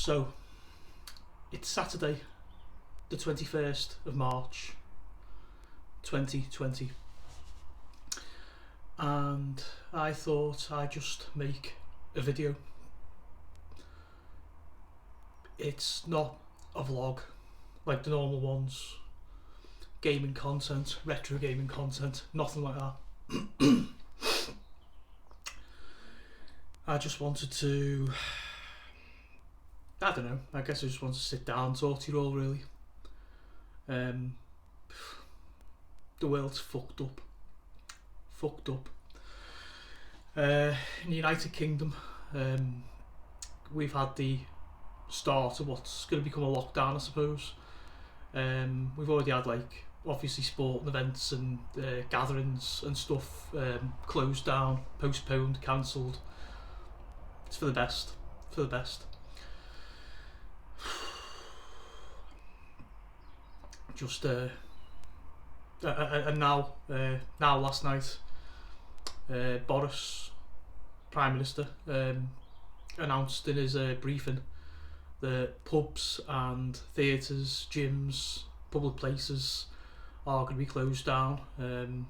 So, it's Saturday, the 21st of March, 2020, and I thought I'd just make a video. It's not a vlog like the normal ones, gaming content, retro gaming content, nothing like that. I just wanted to, I don't know, I guess I just wanted to sit down and talk to you all, really. The world's fucked up. In the United Kingdom, we've had the start of what's going to become a lockdown, I suppose. We've already had, like, obviously sport and events and gatherings and stuff closed down, postponed, cancelled. It's for the best, Just and now last night, Boris, Prime Minister, announced in his briefing that pubs and theatres, gyms, public places are going to be closed down,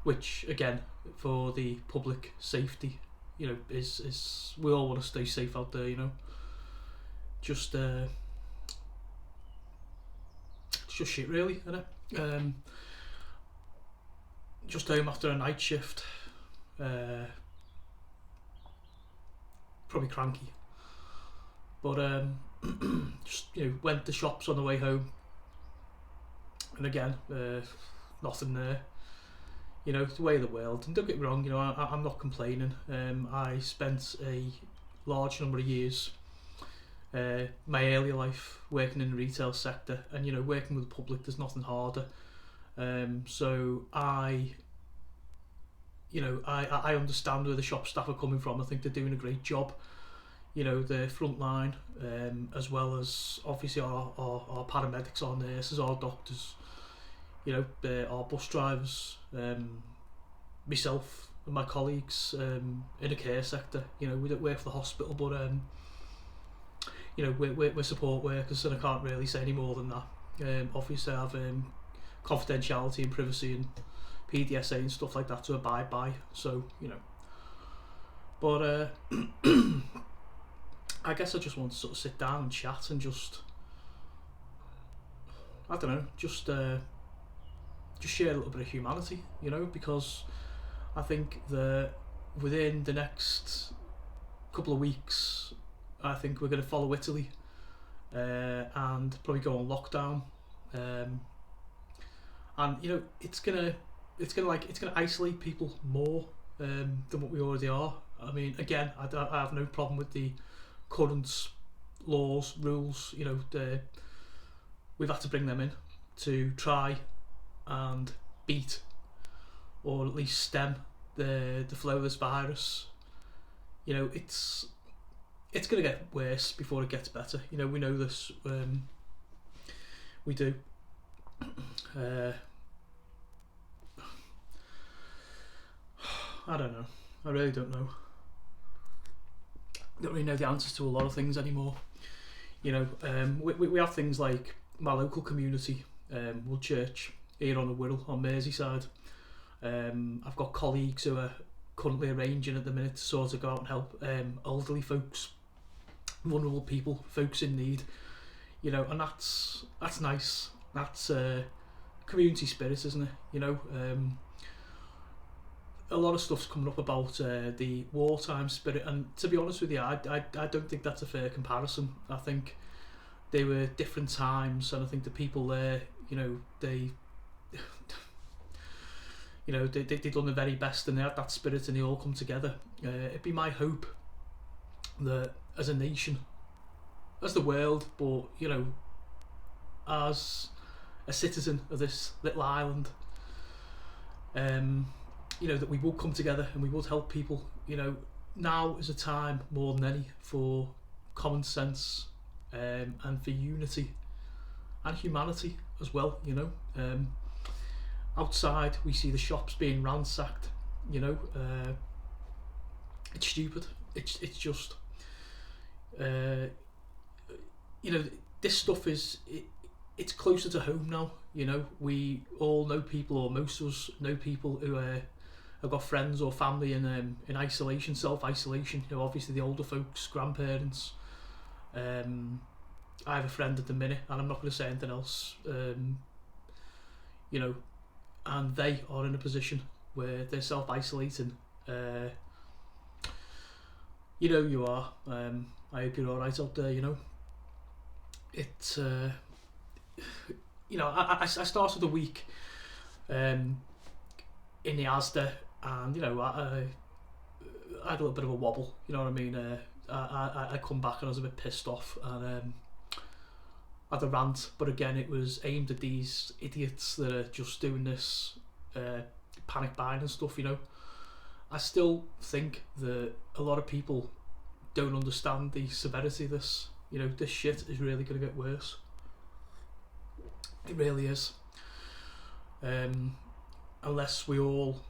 which again, for the public safety, you know, is we all want to stay safe out there, you know. Just it's just shit, really, isn't it? Just home after a night shift, probably cranky, but just, you know, went to shops on the way home, and again, nothing there. You know, it's the way of the world, and don't get me wrong, you know, I'm not complaining. I spent a large number of years, my earlier life, working in the retail sector, and, you know, working with the public, there's nothing harder. So I understand where the shop staff are coming from. I think they're doing a great job. You know, the front line, as well as obviously our paramedics, our nurses, our doctors, you know, our bus drivers, myself and my colleagues in the care sector. You know, we don't work for the hospital, but you know, we're support workers, and I can't really say any more than that. Obviously I have confidentiality and privacy and PDSA and stuff like that to abide by, so, you know. But I guess I just want to sort of sit down and chat and just, I don't know, just share a little bit of humanity, you know, because I think that within the next couple of weeks, I think we're going to follow Italy and probably go on lockdown, and, you know, it's gonna isolate people more than what we already are. I mean, again, I have no problem with the current laws, rules. You know, we've had to bring them in to try and beat, or at least stem, the flow of this virus. You know, it's going to get worse before it gets better. You know, we know this. We do. I don't know. I really don't know. Don't really know the answers to a lot of things anymore. You know, we have things like my local community, Wood Church, here on the Wirral, on Merseyside. I've got colleagues who are currently arranging at the minute to sort of go out and help elderly folks, vulnerable people, folks in need. You know, and that's nice. That's community spirit, isn't it? You know, a lot of stuff's coming up about the wartime spirit, and to be honest with you, I don't think that's a fair comparison. I think they were different times, and I think the people there, you know, they done the very best, and they had that spirit, and they all come together. It'd be my hope that as a nation, as the world, but, you know, as a citizen of this little island, you know, that we will come together and we will help people. You know, now is a time more than any for common sense, and for unity and humanity as well. You know, outside we see the shops being ransacked. You know, it's stupid. It's just you know, this stuff it's closer to home now. You know, we all know people, or most of us know people who have got friends or family in isolation, self-isolation. You know, obviously the older folks, grandparents. I have a friend at the minute, and I'm not going to say anything else. You know, and they are in a position where they're self-isolating. You know, you are. I hope you're all right out there. You know, it's. You know, I started the week in the Asda, and you know, I had a little bit of a wobble. You know what I mean? I come back and I was a bit pissed off, and had a rant. But again, it was aimed at these idiots that are just doing this panic buying and stuff. You know, I still think that a lot of people don't understand the severity of this. You know, this shit is really going to get worse. It really is. Unless we all,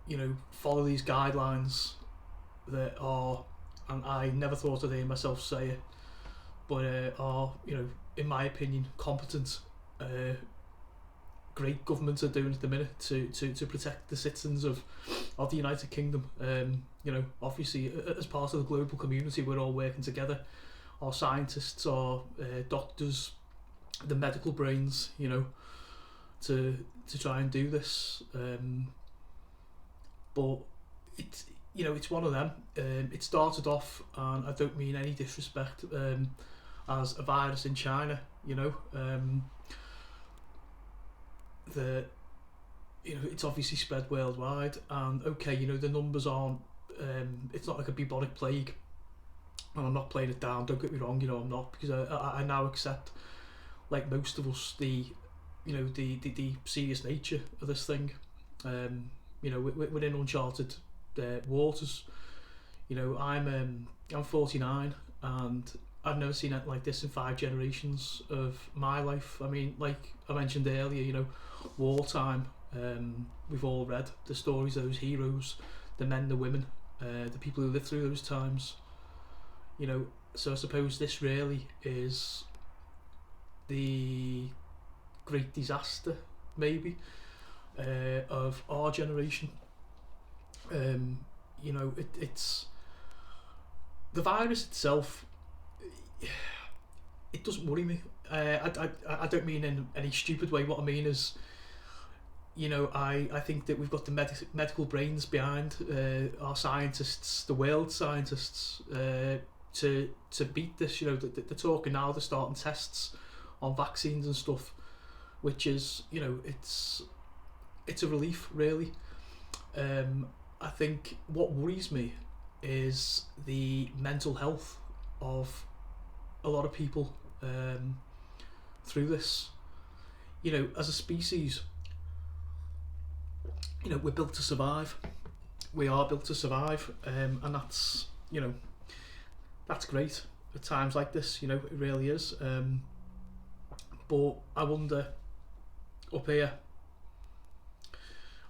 you know, follow these guidelines that are, and I never thought I'd hear myself say it, but are, you know, in my opinion, competent, great governments are doing at the minute to protect the citizens of the United Kingdom. You know, obviously, as part of the global community, we're all working together. Our scientists, our doctors, the medical brains, you know, to try and do this. But it's, you know, it's one of them. It started off, and I don't mean any disrespect, as a virus in China. You know, you know, it's obviously spread worldwide, and okay, you know, the numbers aren't. It's not like a bubonic plague, and I'm not playing it down. Don't get me wrong. You know, I'm not, because I now accept, like most of us, the serious nature of this thing. You know, we're in uncharted waters. You know, I'm 49, and I've never seen it like this in 5 generations of my life. I mean, like I mentioned earlier, you know, wartime. We've all read the stories of those heroes, the men, the women, the people who lived through those times. You know, so I suppose this really is the great disaster, maybe, of our generation. You know, it's the virus itself. It doesn't worry me. I don't mean in any stupid way. What I mean is, you know, I think that we've got the medical brains behind our scientists, the world scientists, to beat this. You know, they're talking now. They're starting tests on vaccines and stuff, which is, you know, it's a relief, really. I think what worries me is the mental health of a lot of people through this. You know, as a species, you know, we're built to survive. We are built to survive, and that's, you know, that's great at times like this. You know, it really is. But I wonder, up here,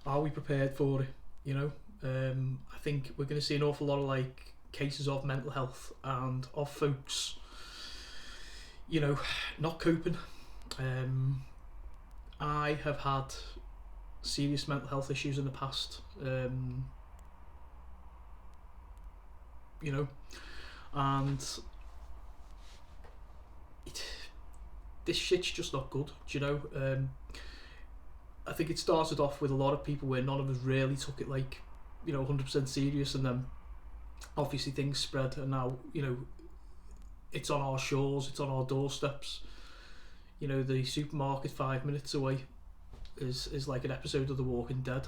are we prepared for it? You know, I think we're going to see an awful lot of like cases of mental health and of folks, you know, not coping. I have had serious mental health issues in the past, you know, and this shit's just not good, do you know? I think it started off with a lot of people where none of us really took it like, you know, 100% serious, and then obviously things spread, and now, you know, it's on our shores, it's on our doorsteps. You know, the supermarket 5 minutes away is like an episode of The Walking Dead,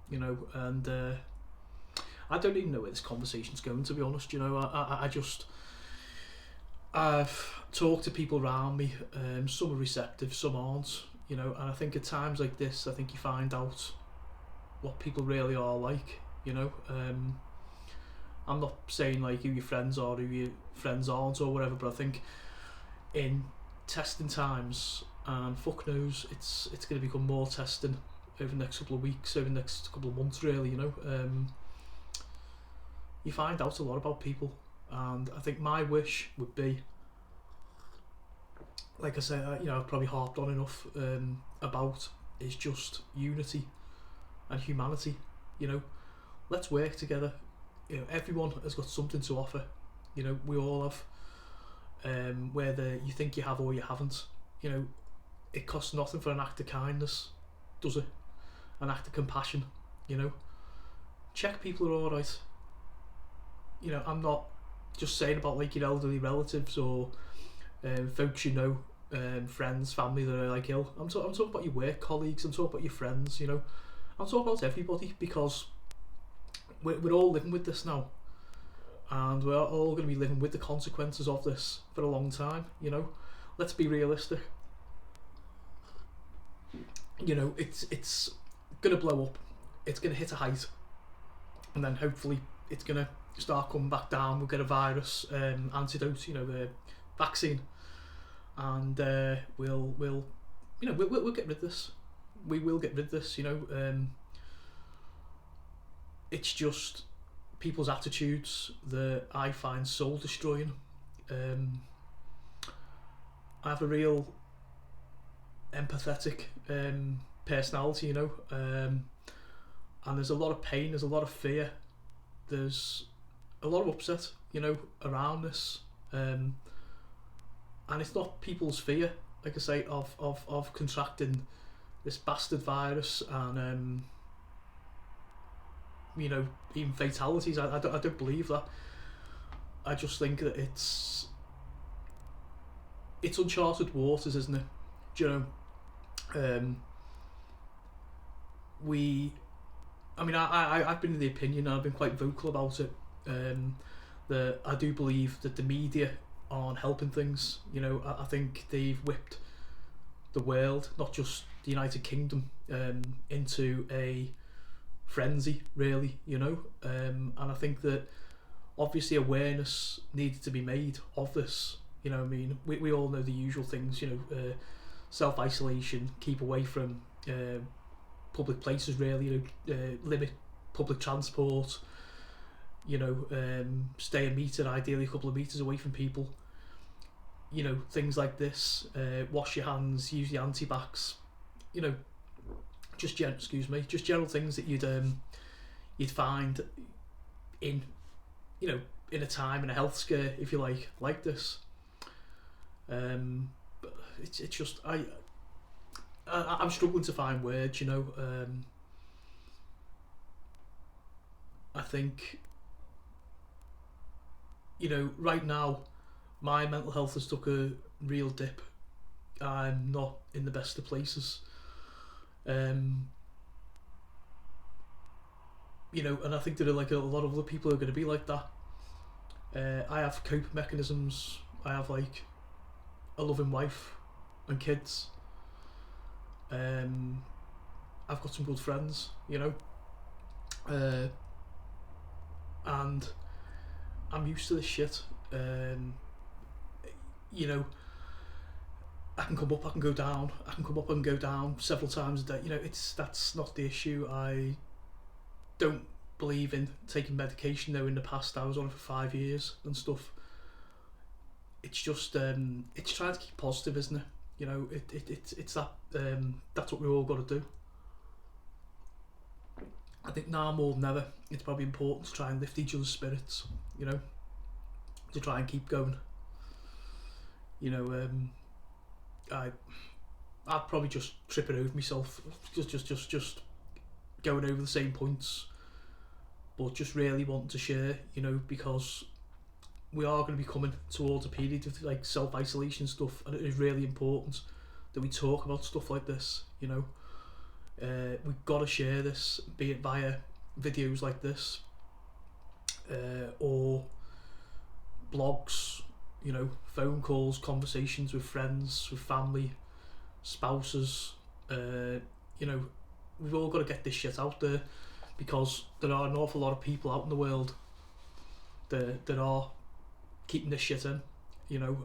you know, and I don't even know where this conversation's going, to be honest. You know, I've talked to people around me, some are receptive, some aren't, you know, and I think at times like this, I think you find out what people really are like, you know. I'm not saying like who your friends are, who your friends aren't, or whatever, but I think in testing times, and fuck knows, it's going to become more testing over the next couple of weeks, over the next couple of months, really, you know. You find out a lot about people, and I think my wish would be like I say, I've probably harped on enough about is just unity and humanity. You know, let's work together. You know, everyone has got something to offer. You know, we all have. Whether you think you have or you haven't, you know, it costs nothing for an act of kindness, does it? An act of compassion. You know, check people are all right. You know, I'm not just saying about like your elderly relatives or folks you know, friends, family that are like ill. I'm talking about your work colleagues. I'm talking about your friends. You know, I'm talking about everybody, because we're all living with this now, and we're all going to be living with the consequences of this for a long time. You know, let's be realistic. You know, it's going to blow up. It's going to hit a height, and then hopefully it's going to start coming back down. We'll get a virus antidote. You know, the vaccine, and we'll get rid of this. We will get rid of this. You know, it's just people's attitudes that I find soul destroying. I have a real empathetic personality, you know, and there's a lot of pain, there's a lot of fear, there's a lot of upset, you know, around this, and it's not people's fear, like I say, of contracting this bastard virus and you know, even fatalities. I don't believe that. I just think that it's uncharted waters, isn't it? Do you know? I've been of the opinion, and I've been quite vocal about it, that I do believe that the media aren't helping things. You know, I think they've whipped the world, not just the United Kingdom, into a frenzy, really. You know, and I think that obviously awareness needed to be made of this. You know what I mean? We all know the usual things. You know, self-isolation, keep away from public places, really. You know, limit public transport. You know, stay a metre, ideally a couple of metres away from people. You know, things like this. Wash your hands, use the anti-vax. You know, just general things that you'd find in, you know, in a time, in a health scare, if you like this. But it's just I'm struggling to find words. You know, I think, you know, right now my mental health has took a real dip. I'm not in the best of places. You know, and I think there are like a lot of other people who are going to be like that. I have coping mechanisms. I have like a loving wife and kids. I've got some good friends, you know, and I'm used to this shit. You know, I can come up, I can go down. I can come up and go down several times a day. You know, that's not the issue. I don't believe in taking medication, though. In the past I was on it for 5 years and stuff. It's just it's trying to keep positive, isn't it? You know, it's that that's what we've all got to do. I think now more than ever it's probably important to try and lift each other's spirits, you know, to try and keep going. You know, I'd probably just trip it over myself, just going over the same points, but just really wanting to share, you know, because we are going to be coming towards a period of like self-isolation stuff, and it is really important that we talk about stuff like this. You know, we've got to share this, be it via videos like this, or blogs, you know, phone calls, conversations with friends, with family, spouses. You know, we've all got to get this shit out there, because there are an awful lot of people out in the world that are keeping this shit in, you know,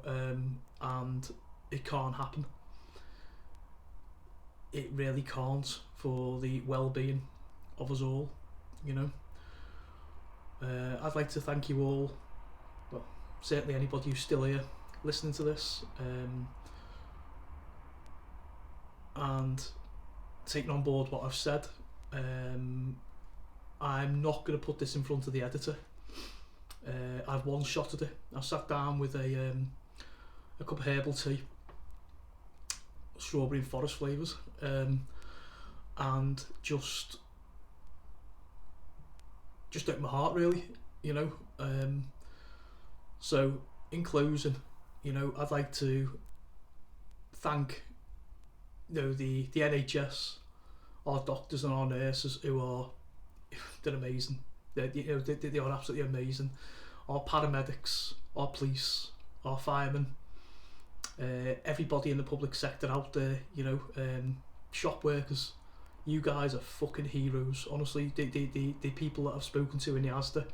and it can't happen. It really can't, for the well-being of us all, you know. I'd like to thank you all, well, certainly anybody who's still here listening to this. and taking on board what I've said. I'm not going to put this in front of the editor. I've one shot at it. I sat down with a cup of herbal tea, strawberry and forest flavours, and just opened my heart, really, you know. So in closing, you know, I'd like to thank, you know, the NHS, our doctors and our nurses who are, they're amazing. They are absolutely amazing. Our paramedics, our police, our firemen, everybody in the public sector out there, you know, shop workers. You guys are fucking heroes, honestly. The people that I've spoken to in the Asda,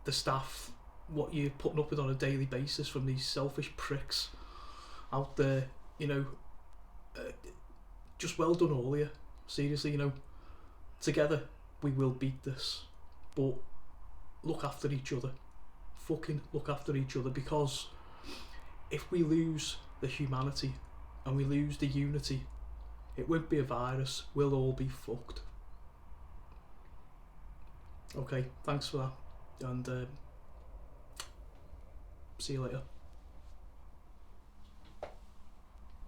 the staff, what you're putting up with on a daily basis from these selfish pricks out there, you know, just well done all of you. Seriously, you know, together we will beat this, but look after each other. Fucking look after each other, because if we lose the humanity and we lose the unity, it won't be a virus, we'll all be fucked. Okay, thanks for that, and see you later.